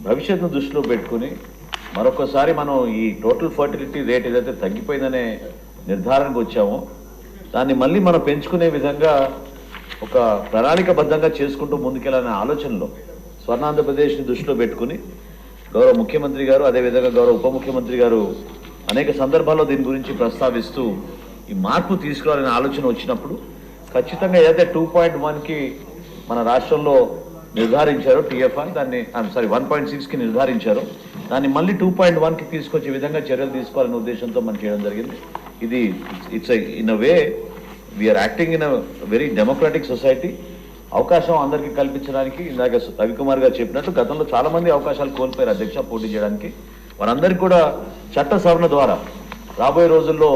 భవిష్యత్తును దృష్టిలో పెట్టుకుని మరొకసారి మనం ఈ టోటల్ ఫర్టిలిటీ రేట్ ఏదైతే తగ్గిపోయిందనే నిర్ధారణకు వచ్చామో దాన్ని మళ్ళీ మనం పెంచుకునే విధంగా ఒక ప్రణాళికబద్ధంగా చేసుకుంటూ ముందుకెళ్ళాలనే ఆలోచనలో స్వర్ణాంధ్రప్రదేశ్ని దృష్టిలో పెట్టుకుని గౌరవ ముఖ్యమంత్రి గారు అదేవిధంగా గౌరవ ఉప ముఖ్యమంత్రి గారు అనేక సందర్భాల్లో దీని గురించి ప్రస్తావిస్తూ ఈ మార్పు తీసుకురావాలనే ఆలోచన వచ్చినప్పుడు ఖచ్చితంగా ఏదైతే 2.1కి మన రాష్ట్రంలో నిర్ధారించారో టీఎఫ్ఆర్ దాన్ని 1.6కి నిర్ధారించారో దాన్ని మళ్ళీ 2.1కి తీసుకొచ్చే విధంగా చర్యలు తీసుకోవాలనే ఉద్దేశంతో మనం చేయడం జరిగింది. ఇది it's in a way we are acting in a very democratic society. అవకాశం అందరికీ కల్పించడానికి ఇందాక రవికుమార్ గారు చెప్పినట్టు గతంలో చాలా మంది అవకాశాలు కోల్పోయారు అధ్యక్ష పోటీ చేయడానికి. వారందరికీ కూడా చట్ట సవరణ ద్వారా రాబోయే రోజుల్లో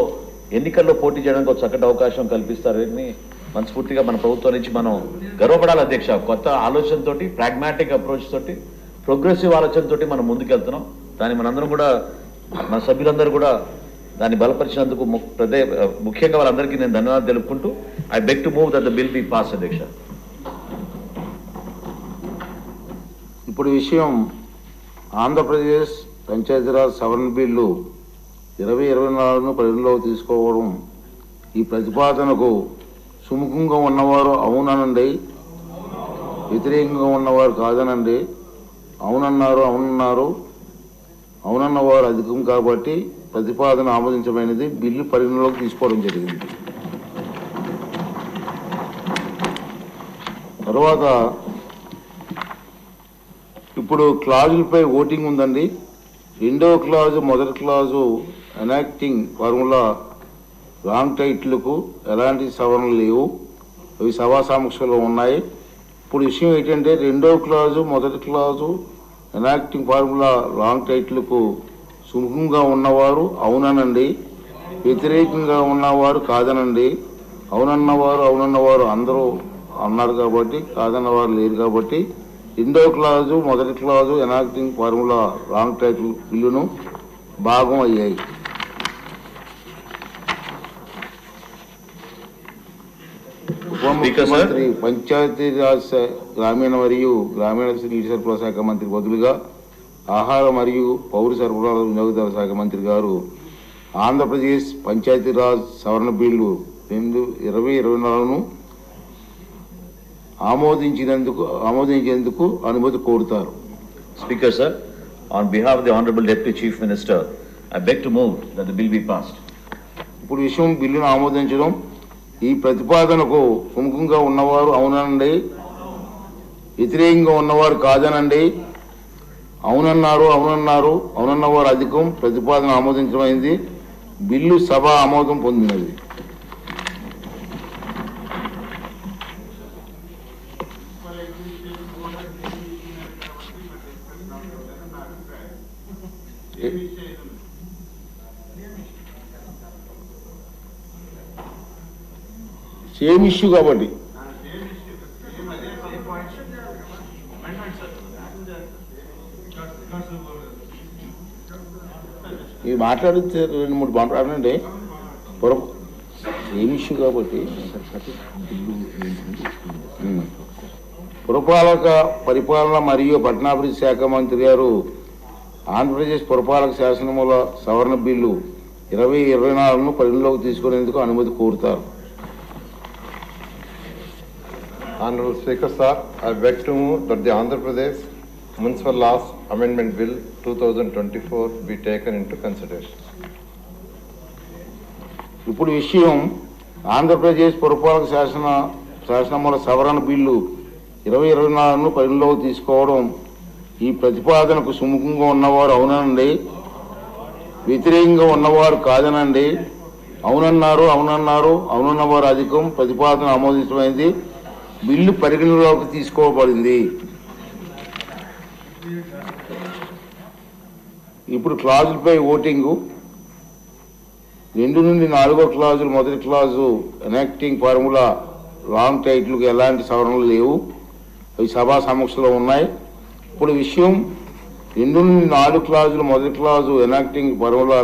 ఎన్నికల్లో పోటీ చేయడానికి ఒక చక్కటి అవకాశం కల్పిస్తారని మనస్ఫూర్తిగా మన ప్రభుత్వం నుంచి మనం గర్వపడాలి అధ్యక్ష. కొత్త ఆలోచనతోటి ప్రాగ్మాటిక్ అప్రోచ్ తోటి ప్రోగ్రెసివ్ ఆలోచనతోటి మనం ముందుకెళ్తున్నాం. దాన్ని మనందరం కూడా మన సభ్యులందరూ కూడా దాన్ని బలపరిచినందుకు ముఖ్యంగా వాళ్ళందరికీ నేను ధన్యవాదాలు తెలుపుకుంటూ I beg to move that the bill be pass అధ్యక్ష. ఇప్పుడు విషయం ఆంధ్రప్రదేశ్ పంచాయతీరాజ్ సవరణ బిల్లు 2024ను పరిగణలోకి తీసుకోవడం ఈ ప్రతిపాదనకు సుముఖంగా ఉన్నవారు అవుననండి, వ్యతిరేకంగా ఉన్నవారు కాదనండి. అవునన్నవారు అధికం కాబట్టి ప్రతిపాదన ఆమోదించమైనది. బిల్లు పరిగణలోకి తీసుకోవడం జరిగింది. తర్వాత ఇప్పుడు క్లాజులపై ఓటింగ్ ఉందండి. రెండవ క్లాజు మొదటి క్లాజు ఎనాక్టింగ్ ఫార్ములా రాంగ్ టైటిల్కు ఎలాంటి సవరణలు లేవు, అవి సభా సమక్షంలో ఉన్నాయి. ఇప్పుడు విషయం ఏంటంటే రెండవ క్లాజు మొదటి క్లాజు ఎనాక్టింగ్ ఫార్ములా రాంగ్ టైటిల్కు సుముఖంగా ఉన్నవారు అవుననండి, వ్యతిరేకంగా ఉన్నవారు కాదనండి. అవునన్నవారు అందరూ అన్నారు కాబట్టి కాదన్నవారు లేరు కాబట్టి రెండవ క్లాజు మొదటి clause enacting formula wrong title బిల్లును భాగం అయ్యాయి. ఉప ముఖ్యమంత్రి పంచాయతీరాజ్ గ్రామీణ మరియు గ్రామీణ నీటి సరఫరా శాఖ మంత్రి బదులుగా ఆహార మరియు పౌర సరఫరాల వినియోగదారుల శాఖ మంత్రి గారు ఆంధ్రప్రదేశ్ పంచాయతీరాజ్ సవరణ బిల్లు 2024ను ఆమోదించేందుకు అనుమతి కోరుతారు. Speaker sir, on behalf of the Honorable Deputy Chief Minister, I beg to move that the bill be passed. ఇప్పుడు విషయం బిల్లును ఆమోదించడం. ఈ ప్రతిపాదనకు సుముఖంగా ఉన్నవారు అవునండి, వ్యతిరేకంగా ఉన్నవారు కాదనండి. అవునన్నవారు అధికం. ప్రతిపాదన ఆమోదించమైంది. బిల్లు సభ ఆమోదం పొందినది. సేమ్ ఇష్యూ కాబట్టి ఇది మాట్లాడితే 2-3 మాట్లాడండి. సేమ్ ఇష్యూ కాబట్టి పరిపాలన మరియు పట్టణాభివృద్ధి శాఖ మంత్రి గారు ఆంధ్రప్రదేశ్ పురపాలక శాసనముల సవరణ బిల్లు 2024ను పరిగణలోకి తీసుకునేందుకు అనుమతి కోరుతారు. Honorable Speaker, sir, I beg to move that the Andhra Pradesh Municipal Laws Amendment Bill 2024 be taken into consideration. ఇప్పుడు విషయం ఆంధ్రప్రదేశ్ పురపాలక శాసనముల సవరణ బిల్లు 2024ను పరిగణలోకి తీసుకోవడం ఈ ప్రతిపాదనకు సుముఖంగా ఉన్నవారు అవునండి, వ్యతిరేకంగా ఉన్నవారు కాదనండి. అవునన్నవారు అధికం. ప్రతిపాదన ఆమోదించమైంది. బిల్లు పరిగణలోకి తీసుకోబడింది. ఇప్పుడు క్లాజులపై ఓటింగు. 2 నుండి 4వ క్లాజులు మొదటి క్లాజు ఎనాక్టింగ్ ఫార్ములా రాంగ్ టైటిల్కు ఎలాంటి సవరణలు లేవు, అవి సభా సమక్షంలో ఉన్నాయి. ఇప్పుడు విషయం 2 నుండి 4 క్లాజులు మొదటి క్లాజు ఎనాక్టింగ్ ఫార్ములా